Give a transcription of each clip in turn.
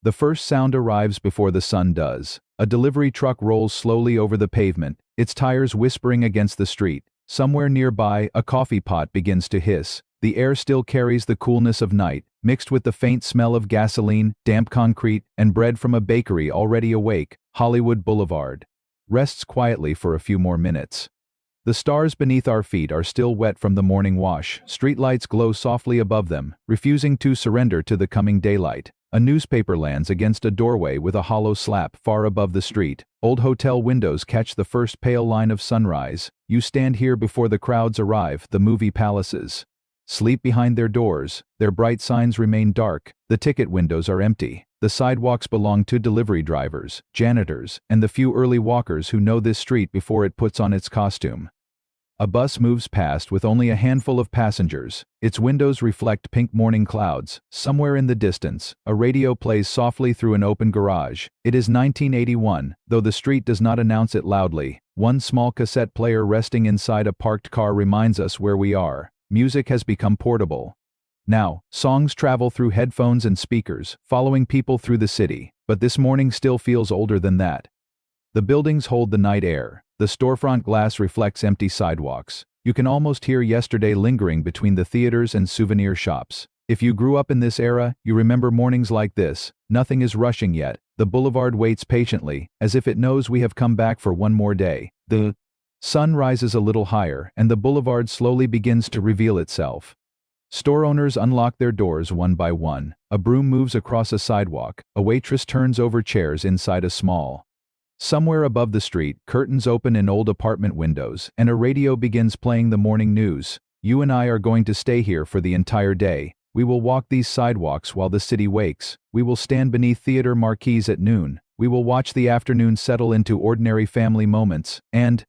The first sound arrives before the sun does. A delivery truck rolls slowly over the pavement, its tires whispering against the street. Somewhere nearby, a coffee pot begins to hiss. The air still carries the coolness of night, mixed with the faint smell of gasoline, damp concrete, and bread from a bakery already awake. Hollywood Boulevard rests quietly for a few more minutes. The stars beneath our feet are still wet from the morning wash. Streetlights glow softly above them, refusing to surrender to the coming daylight. A newspaper lands against a doorway with a hollow slap far above the street. Old hotel windows catch the first pale line of sunrise. You stand here before the crowds arrive, the movie palaces sleep behind their doors, their bright signs remain dark, the ticket windows are empty. The sidewalks belong to delivery drivers, janitors, and the few early walkers who know this street before it puts on its costume. A bus moves past with only a handful of passengers. Its windows reflect pink morning clouds. Somewhere in the distance, a radio plays softly through an open garage. It is 1981, though the street does not announce it loudly. One small cassette player resting inside a parked car reminds us where we are. Music has become portable. Now, songs travel through headphones and speakers, following people through the city, but this morning still feels older than that. The buildings hold the night air. The storefront glass reflects empty sidewalks. You can almost hear yesterday lingering between the theaters and souvenir shops. If you grew up in this era, you remember mornings like this. Nothing is rushing yet. The boulevard waits patiently, as if it knows we have come back for one more day. The sun rises a little higher, and the boulevard slowly begins to reveal itself. Store owners unlock their doors one by one. A broom moves across a sidewalk. A waitress turns over chairs inside a small. Somewhere above the street, curtains open in old apartment windows, and a radio begins playing the morning news. You and I are going to stay here for the entire day. We will walk these sidewalks while the city wakes. We will stand beneath theater marquees at noon. We will watch the afternoon settle into ordinary family moments. And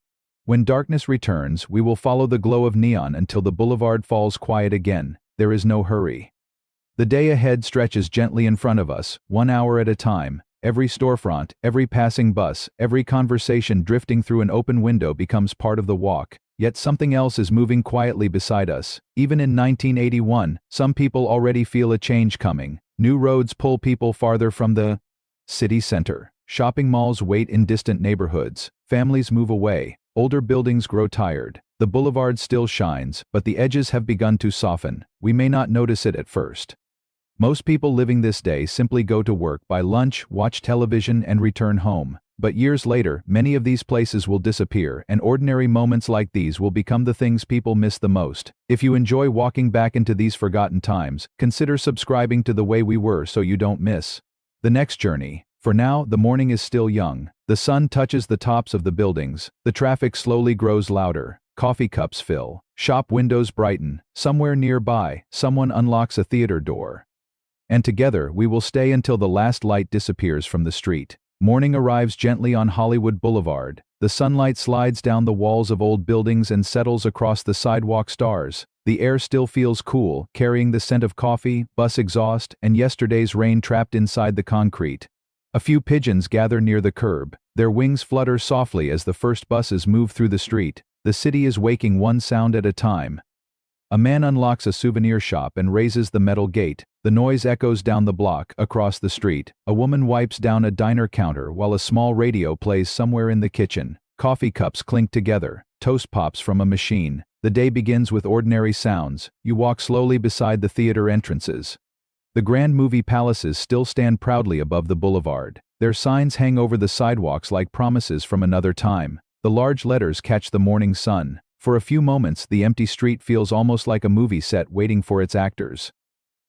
when darkness returns, we will follow the glow of neon until the boulevard falls quiet again. There is no hurry. The day ahead stretches gently in front of us, 1 hour at a time. Every storefront, every passing bus, every conversation drifting through an open window becomes part of the walk. Yet something else is moving quietly beside us. Even in 1981, some people already feel a change coming. New roads pull people farther from the city center. Shopping malls wait in distant neighborhoods. Families move away. Older buildings grow tired. The boulevard still shines, but the edges have begun to soften. We may not notice it at first. Most people living this day simply go to work, buy lunch, watch television, and return home. But years later, many of these places will disappear, and ordinary moments like these will become the things people miss the most. If you enjoy walking back into these forgotten times, consider subscribing to The Way We Were so you don't miss the next journey. For now, the morning is still young. The sun touches the tops of the buildings. The traffic slowly grows louder. Coffee cups fill. Shop windows brighten. Somewhere nearby, someone unlocks a theater door. And together, we will stay until the last light disappears from the street. Morning arrives gently on Hollywood Boulevard. The sunlight slides down the walls of old buildings and settles across the sidewalk stars. The air still feels cool, carrying the scent of coffee, bus exhaust, and yesterday's rain trapped inside the concrete. A few pigeons gather near the curb. Their wings flutter softly as the first buses move through the street. The city is waking one sound at a time. A man unlocks a souvenir shop and raises the metal gate. The noise echoes down the block, across the street. A woman wipes down a diner counter while a small radio plays somewhere in the kitchen. Coffee cups clink together. Toast pops from a machine. The day begins with ordinary sounds. You walk slowly beside the theater entrances. The grand movie palaces still stand proudly above the boulevard. Their signs hang over the sidewalks like promises from another time. The large letters catch the morning sun. For a few moments, the empty street feels almost like a movie set waiting for its actors.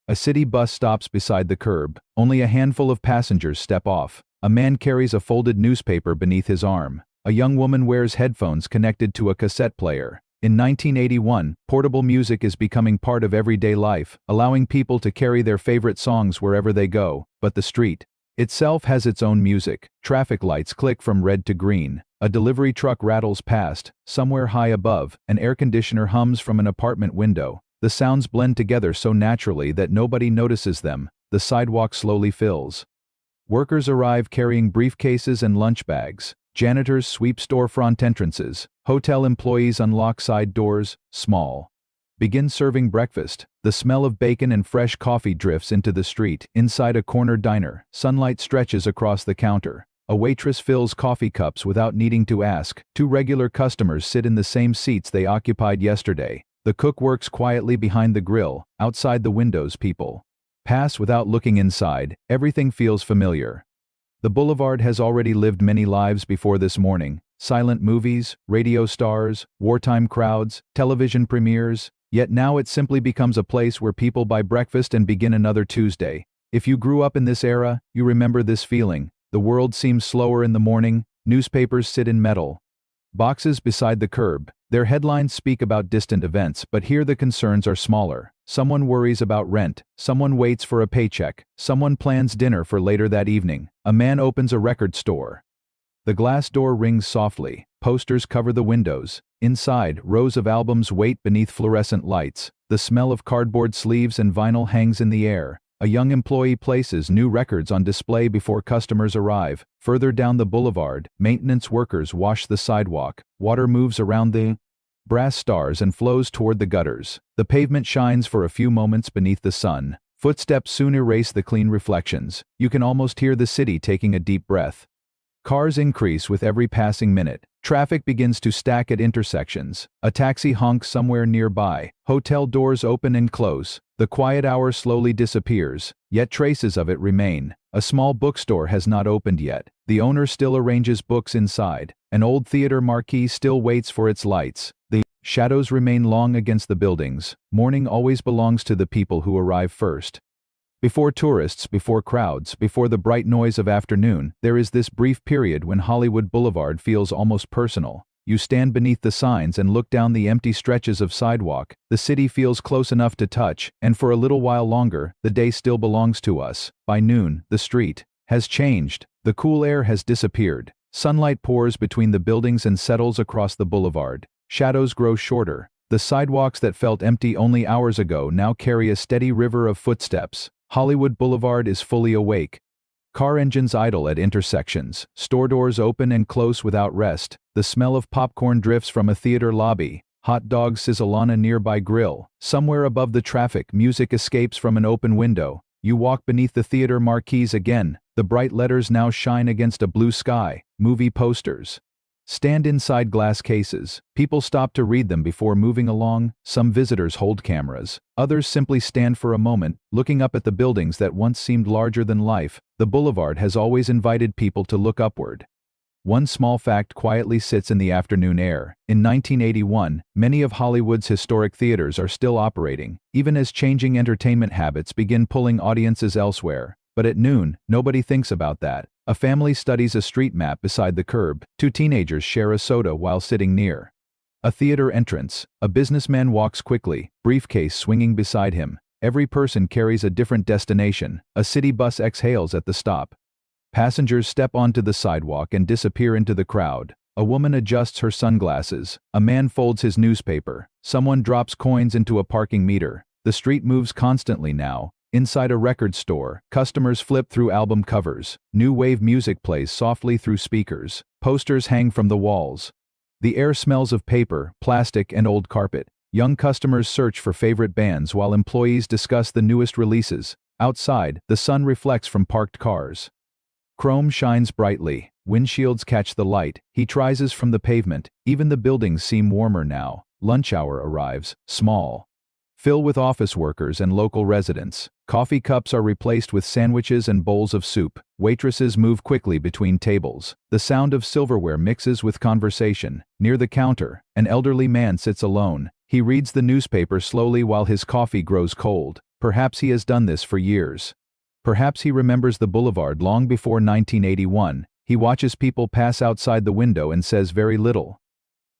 A city bus stops beside the curb. Only a handful of passengers step off. A man carries a folded newspaper beneath his arm. A young woman wears headphones connected to a cassette player. In 1981, portable music is becoming part of everyday life, allowing people to carry their favorite songs wherever they go. But the street itself has its own music. Traffic lights click from red to green. A delivery truck rattles past. Somewhere high above, an air conditioner hums from an apartment window. The sounds blend together so naturally that nobody notices them. The sidewalk slowly fills. Workers arrive carrying briefcases and lunch bags. Janitors sweep storefront entrances. Hotel employees unlock side doors, small. Begin serving breakfast. The smell of bacon and fresh coffee drifts into the street. Inside a corner diner, sunlight stretches across the counter. A waitress fills coffee cups without needing to ask. Two regular customers sit in the same seats they occupied yesterday. The cook works quietly behind the grill. Outside the windows, people pass without looking inside. Everything feels familiar. The boulevard has already lived many lives before this morning. Silent movies, radio stars, wartime crowds, television premieres. Yet now it simply becomes a place where people buy breakfast and begin another Tuesday. If you grew up in this era, you remember this feeling. The world seems slower in the morning. Newspapers sit in metal boxes beside the curb. Their headlines speak about distant events, but here the concerns are smaller. Someone worries about rent. Someone waits for a paycheck. Someone plans dinner for later that evening. A man opens a record store. The glass door rings softly. Posters cover the windows. Inside, rows of albums wait beneath fluorescent lights. The smell of cardboard sleeves and vinyl hangs in the air. A young employee places new records on display before customers arrive. Further down the boulevard, maintenance workers wash the sidewalk. Water moves around the brass stars and flows toward the gutters. The pavement shines for a few moments beneath the sun. Footsteps soon erase the clean reflections. You can almost hear the city taking a deep breath. Cars increase with every passing minute. Traffic begins to stack at intersections. A taxi honks somewhere nearby. Hotel doors open and close. The quiet hour slowly disappears, yet traces of it remain. A small bookstore has not opened yet. The owner still arranges books inside. An old theater marquee still waits for its lights. The shadows remain long against the buildings. Morning always belongs to the people who arrive first. Before tourists, before crowds, before the bright noise of afternoon, there is this brief period when Hollywood Boulevard feels almost personal. You stand beneath the signs and look down the empty stretches of sidewalk. The city feels close enough to touch, and for a little while longer, the day still belongs to us. By noon, the street has changed. The cool air has disappeared. Sunlight pours between the buildings and settles across the boulevard. Shadows grow shorter. The sidewalks that felt empty only hours ago now carry a steady river of footsteps. Hollywood Boulevard is fully awake. Car engines idle at intersections. Store doors open and close without rest. The smell of popcorn drifts from a theater lobby. Hot dogs sizzle on a nearby grill. Somewhere above the traffic, music escapes from an open window. You walk beneath the theater marquees again. The bright letters now shine against a blue sky. Movie posters stand inside glass cases. People stop to read them before moving along. Some visitors hold cameras. Others simply stand for a moment, looking up at the buildings that once seemed larger than life. The boulevard has always invited people to look upward. One small fact quietly sits in the afternoon air. In 1981, many of Hollywood's historic theaters are still operating, even as changing entertainment habits begin pulling audiences elsewhere. But at noon, nobody thinks about that. A family studies a street map beside the curb. Two teenagers share a soda while sitting near a theater entrance. A businessman walks quickly, briefcase swinging beside him. Every person carries a different destination. A city bus exhales at the stop. Passengers step onto the sidewalk and disappear into the crowd. A woman adjusts her sunglasses. A man folds his newspaper. Someone drops coins into a parking meter. The street moves constantly now. Inside a record store, customers flip through album covers. New wave music plays softly through speakers. Posters hang from the walls. The air smells of paper, plastic, and old carpet. Young customers search for favorite bands while employees discuss the newest releases. Outside, the sun reflects from parked cars. Chrome shines brightly. Windshields catch the light. Heat rises from the pavement. Even the buildings seem warmer now. Lunch hour arrives, small. Fill with office workers and local residents. Coffee cups are replaced with sandwiches and bowls of soup. Waitresses move quickly between tables. The sound of silverware mixes with conversation. Near the counter, an elderly man sits alone. He reads the newspaper slowly while his coffee grows cold. Perhaps he has done this for years. Perhaps he remembers the boulevard long before 1981. He watches people pass outside the window and says very little.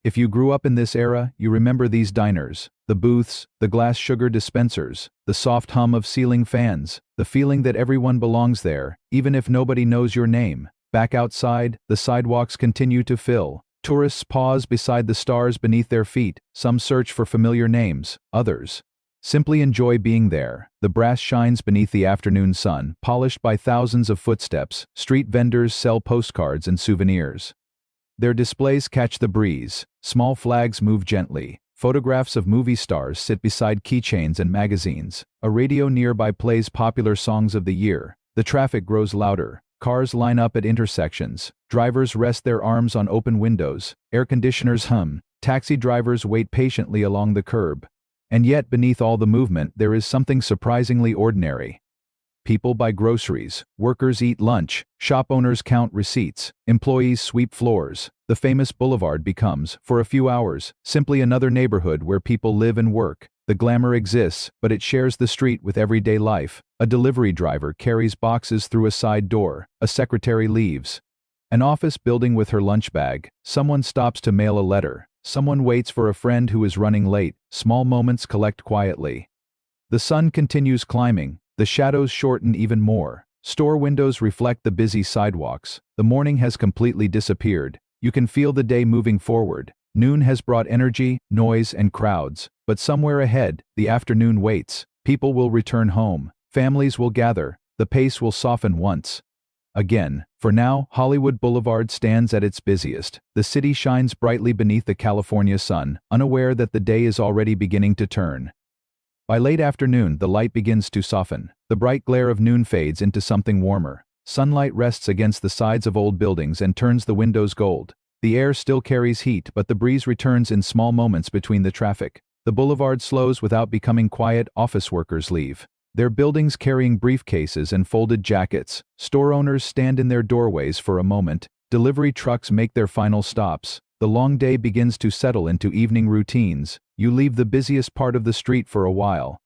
If you grew up in this era, you remember these diners, the booths, the glass sugar dispensers, the soft hum of ceiling fans, the feeling that everyone belongs there, even if nobody knows your name. Back outside, the sidewalks continue to fill. Tourists pause beside the stars beneath their feet. Some search for familiar names, others simply enjoy being there. The brass shines beneath the afternoon sun, polished by thousands of footsteps. Street vendors sell postcards and souvenirs. Their displays catch the breeze. Small flags move gently. Photographs of movie stars sit beside keychains and magazines. A radio nearby plays popular songs of the year. The traffic grows louder. Cars line up at intersections. Drivers rest their arms on open windows. Air conditioners hum. Taxi drivers wait patiently along the curb. And yet, beneath all the movement, there is something surprisingly ordinary. People buy groceries, workers eat lunch, shop owners count receipts, employees sweep floors. The famous boulevard becomes, for a few hours, simply another neighborhood where people live and work. The glamour exists, but it shares the street with everyday life. A delivery driver carries boxes through a side door. A secretary leaves an office building with her lunch bag. Someone stops to mail a letter. Someone waits for a friend who is running late. Small moments collect quietly. The sun continues climbing. The shadows shorten even more. Store windows reflect the busy sidewalks. The morning has completely disappeared. You can feel the day moving forward. Noon has brought energy, noise, and crowds. But somewhere ahead, the afternoon waits. People will return home. Families will gather. The pace will soften once again. For now, Hollywood Boulevard stands at its busiest. The city shines brightly beneath the California sun, unaware that the day is already beginning to turn. By late afternoon, the light begins to soften. The bright glare of noon fades into something warmer. Sunlight rests against the sides of old buildings and turns the windows gold. The air still carries heat, but the breeze returns in small moments between the traffic. The boulevard slows without becoming quiet. Office workers leave their buildings carrying briefcases and folded jackets. Store owners stand in their doorways for a moment. Delivery trucks make their final stops. The long day begins to settle into evening routines. You leave the busiest part of the street for a while.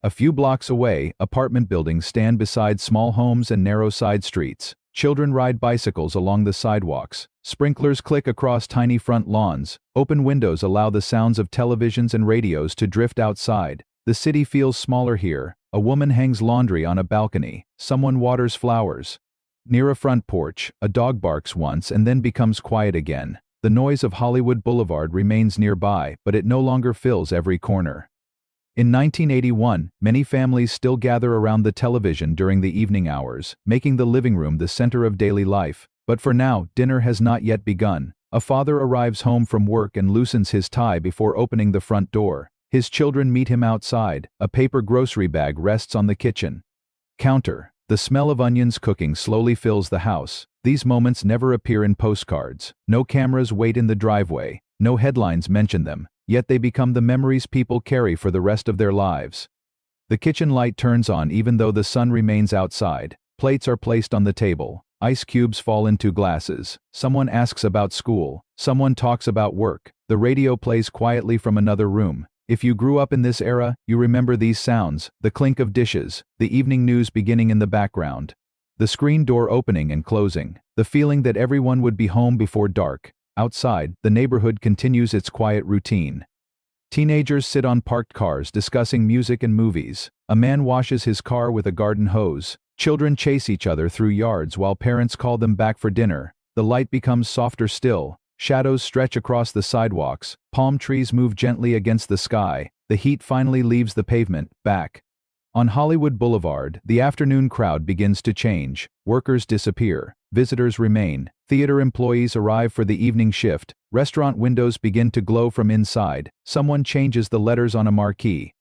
A few blocks away, apartment buildings stand beside small homes and narrow side streets. Children ride bicycles along the sidewalks. Sprinklers click across tiny front lawns. Open windows allow the sounds of televisions and radios to drift outside. The city feels smaller here. A woman hangs laundry on a balcony. Someone waters flowers. Near a front porch, a dog barks once and then becomes quiet again. The noise of Hollywood Boulevard remains nearby, but it no longer fills every corner. In 1981, many families still gather around the television during the evening hours, making the living room the center of daily life. But for now, dinner has not yet begun. A father arrives home from work and loosens his tie before opening the front door. His children meet him outside. A paper grocery bag rests on the kitchen counter. The smell of onions cooking slowly fills the house. These moments never appear in postcards. No cameras wait in the driveway. No headlines mention them. Yet they become the memories people carry for the rest of their lives. The kitchen light turns on even though the sun remains outside. Plates are placed on the table. Ice cubes fall into glasses. Someone asks about school. Someone talks about work. The radio plays quietly from another room. If you grew up in this era, you remember these sounds: the clink of dishes, the evening news beginning in the background, the screen door opening and closing, the feeling that everyone would be home before dark. Outside, the neighborhood continues its quiet routine. Teenagers sit on parked cars discussing music and movies. A man washes his car with a garden hose. Children chase each other through yards while parents call them back for dinner. The light becomes softer still. Shadows stretch across the sidewalks. Palm trees move gently against the sky. The heat finally leaves the pavement. Back on Hollywood Boulevard, the afternoon crowd begins to change. Workers disappear. Visitors remain. Theater employees arrive for the evening shift. Restaurant windows begin to glow from inside. Someone changes the letters on a marquee.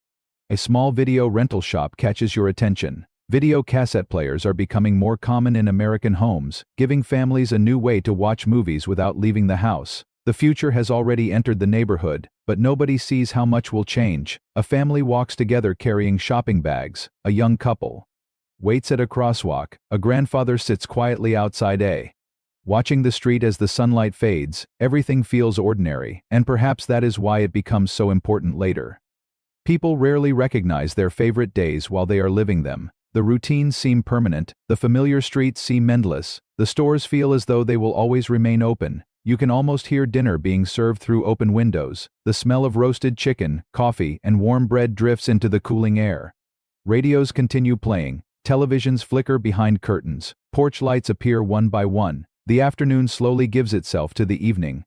A small video rental shop catches your attention. Video cassette players are becoming more common in American homes, giving families a new way to watch movies without leaving the house. The future has already entered the neighborhood, but nobody sees how much will change. A family walks together carrying shopping bags. A young couple waits at a crosswalk. A grandfather sits quietly outside watching the street as the sunlight fades. Everything feels ordinary, and perhaps that is why it becomes so important later. People rarely recognize their favorite days while they are living them. The routines seem permanent. The familiar streets seem endless. The stores feel as though they will always remain open. You can almost hear dinner being served through open windows. The smell of roasted chicken, coffee, and warm bread drifts into the cooling air. Radios continue playing. Televisions flicker behind curtains. Porch lights appear one by one. The afternoon slowly gives itself to the evening.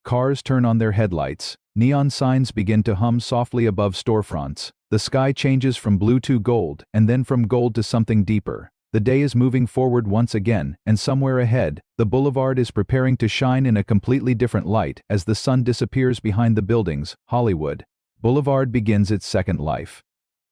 Cars turn on their headlights. Neon signs begin to hum softly above storefronts. The sky changes from blue to gold, and then from gold to something deeper. The day is moving forward once again, and somewhere ahead, the boulevard is preparing to shine in a completely different light as the sun disappears behind the buildings. Hollywood Boulevard begins its second life.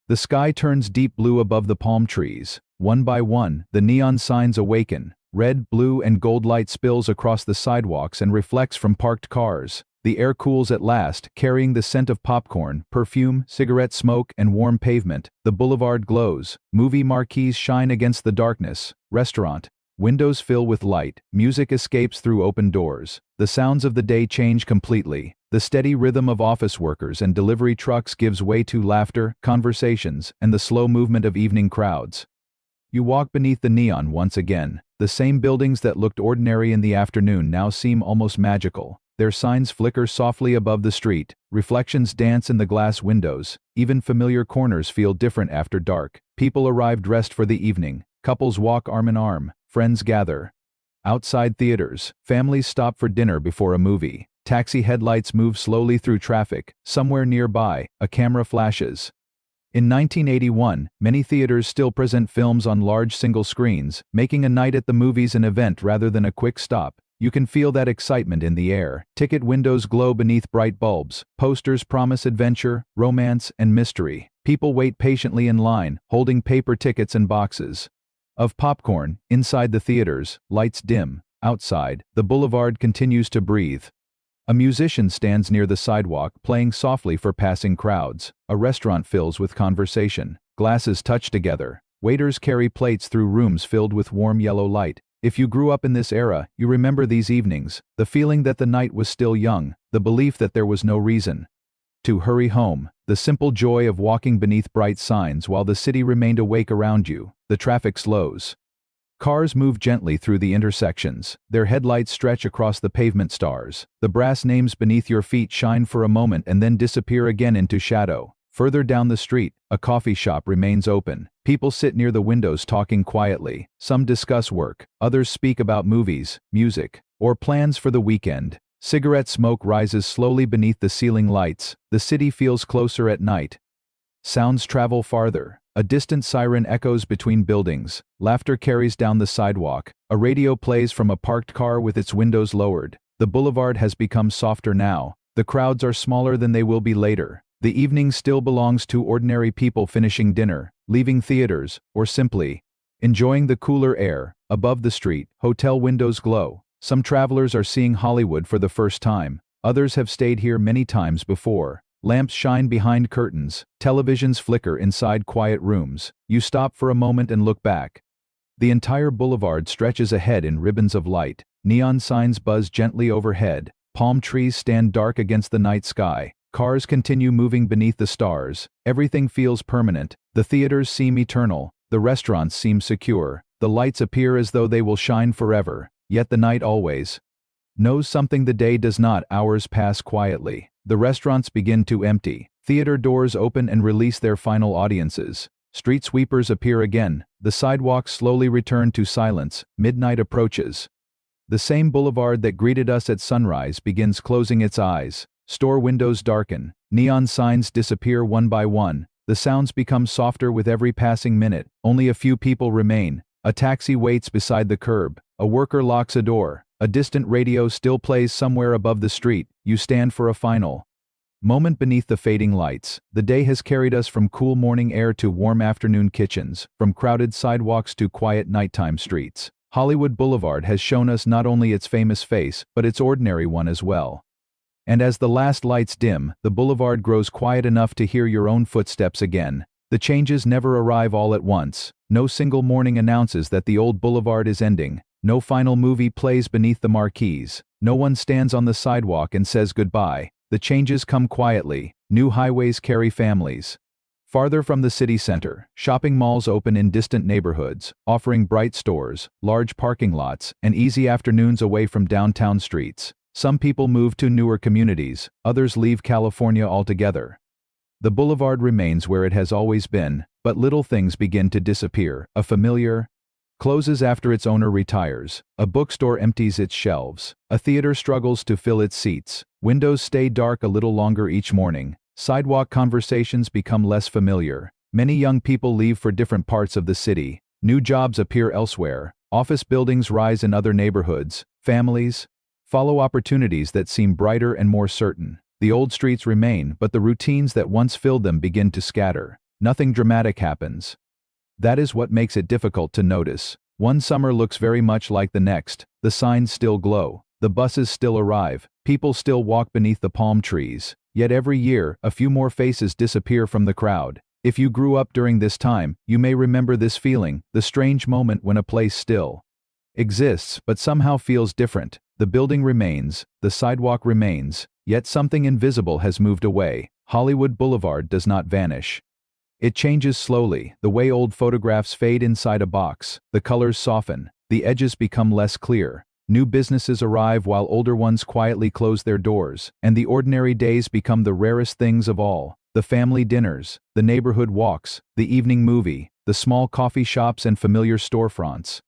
The sky turns deep blue above the palm trees. One by one, the neon signs awaken. Red, blue, and gold light spills across the sidewalks and reflects from parked cars. The air cools at last, carrying the scent of popcorn, perfume, cigarette smoke, and warm pavement. The boulevard glows. Movie marquees shine against the darkness. Restaurant windows fill with light. Music escapes through open doors. The sounds of the day change completely. The steady rhythm of office workers and delivery trucks gives way to laughter, conversations, and the slow movement of evening crowds. You walk beneath the neon once again. The same buildings that looked ordinary in the afternoon now seem almost magical. Their signs flicker softly above the street. Reflections dance in the glass windows. Even familiar corners feel different after dark. People arrive dressed for the evening. Couples walk arm in arm. Friends gather. Outside theaters, families stop for dinner before a movie. Taxi headlights move slowly through traffic. Somewhere nearby, a camera flashes. In 1981, many theaters still present films on large single screens, making a night at the movies an event rather than a quick stop. You can feel that excitement in the air. Ticket windows glow beneath bright bulbs. Posters promise adventure, romance, and mystery. People wait patiently in line, holding paper tickets and boxes of popcorn. Inside the theaters, lights dim. Outside, the boulevard continues to breathe. A musician stands near the sidewalk, playing softly for passing crowds. A restaurant fills with conversation. Glasses touch together. Waiters carry plates through rooms filled with warm yellow light. If you grew up in this era, you remember these evenings, the feeling that the night was still young, the belief that there was no reason to hurry home, the simple joy of walking beneath bright signs while the city remained awake around you. The traffic slows. Cars move gently through the intersections. Their headlights stretch across the pavement stars. The brass names beneath your feet shine for a moment and then disappear again into shadow. Further down the street, a coffee shop remains open. People sit near the windows talking quietly. Some discuss work. Others speak about movies, music, or plans for the weekend. Cigarette smoke rises slowly beneath the ceiling lights. The city feels closer at night. Sounds travel farther. A distant siren echoes between buildings. Laughter carries down the sidewalk. A radio plays from a parked car with its windows lowered. The boulevard has become softer now. The crowds are smaller than they will be later. The evening still belongs to ordinary people finishing dinner, leaving theaters, or simply enjoying the cooler air. Above the street, hotel windows glow. Some travelers are seeing Hollywood for the first time. Others have stayed here many times before. Lamps shine behind curtains. Televisions flicker inside quiet rooms. You stop for a moment and look back. The entire boulevard stretches ahead in ribbons of light. Neon signs buzz gently overhead. Palm trees stand dark against the night sky. Cars continue moving beneath the stars. Everything feels permanent. The theaters seem eternal. The restaurants seem secure. The lights appear as though they will shine forever. Yet the night always knows something the day does not. Hours pass quietly. The restaurants begin to empty. Theater doors open and release their final audiences. Street sweepers appear again. The sidewalks slowly return to silence. Midnight approaches. The same boulevard that greeted us at sunrise begins closing its eyes. Store windows darken. Neon signs disappear one by one. The sounds become softer with every passing minute. Only a few people remain. A taxi waits beside the curb. A worker locks a door. A distant radio still plays somewhere above the street. You stand for a final moment beneath the fading lights. The day has carried us from cool morning air to warm afternoon kitchens, from crowded sidewalks to quiet nighttime streets. Hollywood Boulevard has shown us not only its famous face, but its ordinary one as well. And as the last lights dim, the boulevard grows quiet enough to hear your own footsteps again. The changes never arrive all at once. No single morning announces that the old boulevard is ending. No final movie plays beneath the marquees. No one stands on the sidewalk and says goodbye. The changes come quietly. New highways carry families. Farther from the city center, shopping malls open in distant neighborhoods, offering bright stores, large parking lots, and easy afternoons away from downtown streets. Some people move to newer communities, others leave California altogether. The boulevard remains where it has always been, but little things begin to disappear. A familiar closes after its owner retires. A bookstore empties its shelves. A theater struggles to fill its seats. Windows stay dark a little longer each morning. Sidewalk conversations become less familiar. Many young people leave for different parts of the city. New jobs appear elsewhere. Office buildings rise in other neighborhoods. Families follow opportunities that seem brighter and more certain. The old streets remain, but the routines that once filled them begin to scatter. Nothing dramatic happens. That is what makes it difficult to notice. One summer looks very much like the next. The signs still glow. The buses still arrive. People still walk beneath the palm trees. Yet every year, a few more faces disappear from the crowd. If you grew up during this time, you may remember this feeling, the strange moment when a place still exists but somehow feels different. The building remains, the sidewalk remains, yet something invisible has moved away. Hollywood Boulevard does not vanish. It changes slowly, the way old photographs fade inside a box. The colors soften, the edges become less clear. New businesses arrive while older ones quietly close their doors, and the ordinary days become the rarest things of all. The family dinners, the neighborhood walks, the evening movie, the small coffee shops and familiar storefronts.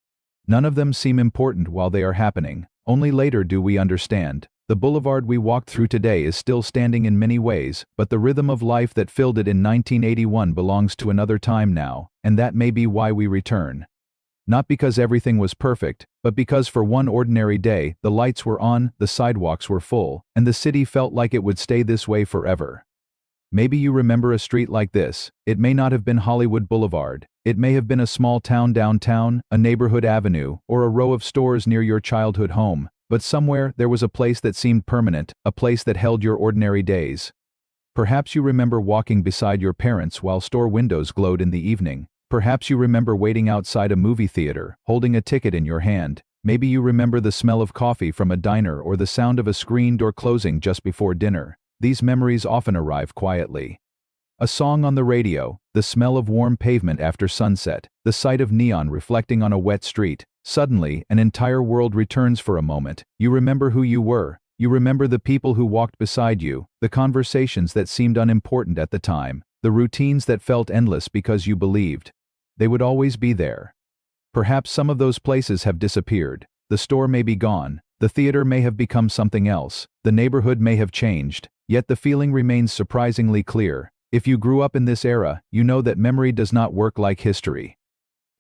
None of them seem important while they are happening. Only later do we understand. The boulevard we walked through today is still standing in many ways, but the rhythm of life that filled it in 1981 belongs to another time now, and that may be why we return. Not because everything was perfect, but because for one ordinary day, the lights were on, the sidewalks were full, and the city felt like it would stay this way forever. Maybe you remember a street like this. It may not have been Hollywood Boulevard. It may have been a small town downtown, a neighborhood avenue, or a row of stores near your childhood home. But somewhere there was a place that seemed permanent, a place that held your ordinary days. Perhaps you remember walking beside your parents while store windows glowed in the evening. Perhaps you remember waiting outside a movie theater, holding a ticket in your hand. Maybe you remember the smell of coffee from a diner or the sound of a screen door closing just before dinner. These memories often arrive quietly. A song on the radio, the smell of warm pavement after sunset, the sight of neon reflecting on a wet street. Suddenly, an entire world returns for a moment. You remember who you were. You remember the people who walked beside you, the conversations that seemed unimportant at the time, the routines that felt endless because you believed they would always be there. Perhaps some of those places have disappeared. The store may be gone. The theater may have become something else. The neighborhood may have changed. Yet the feeling remains surprisingly clear. If you grew up in this era, you know that memory does not work like history.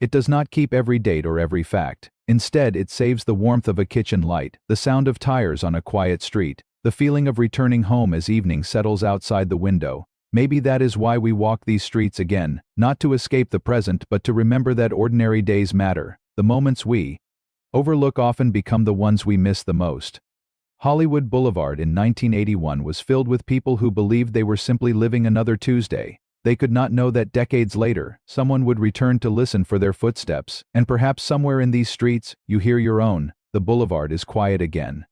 It does not keep every date or every fact. Instead, it saves the warmth of a kitchen light, the sound of tires on a quiet street, the feeling of returning home as evening settles outside the window. Maybe that is why we walk these streets again, not to escape the present but to remember that ordinary days matter. The moments we overlook often become the ones we miss the most. Hollywood Boulevard in 1981 was filled with people who believed they were simply living another Tuesday. They could not know that decades later, someone would return to listen for their footsteps, and perhaps somewhere in these streets, you hear your own. The boulevard is quiet again.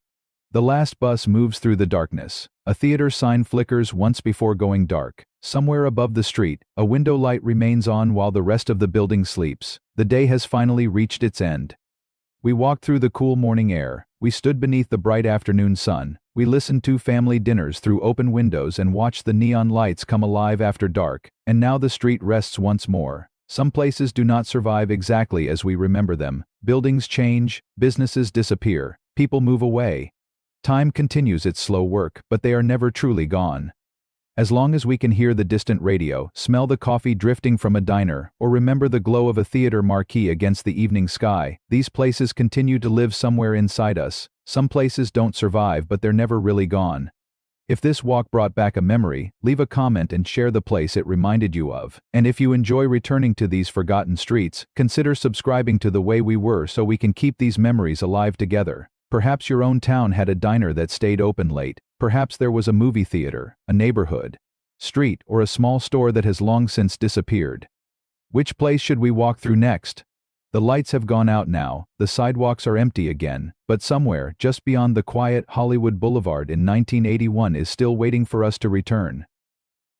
The last bus moves through the darkness. A theater sign flickers once before going dark. Somewhere above the street, a window light remains on while the rest of the building sleeps. The day has finally reached its end. We walked through the cool morning air. We stood beneath the bright afternoon sun. We listened to family dinners through open windows and watched the neon lights come alive after dark. And now the street rests once more. Some places do not survive exactly as we remember them. Buildings change, businesses disappear, people move away. Time continues its slow work, but they are never truly gone. As long as we can hear the distant radio, smell the coffee drifting from a diner, or remember the glow of a theater marquee against the evening sky, these places continue to live somewhere inside us. Some places don't survive, but they're never really gone. If this walk brought back a memory, leave a comment and share the place it reminded you of. And if you enjoy returning to these forgotten streets, consider subscribing to The Way We Were so we can keep these memories alive together. Perhaps your own town had a diner that stayed open late. Perhaps there was a movie theater, a neighborhood, street, or a small store that has long since disappeared. Which place should we walk through next? The lights have gone out now, the sidewalks are empty again, but somewhere, just beyond the quiet Hollywood Boulevard in 1981 is still waiting for us to return.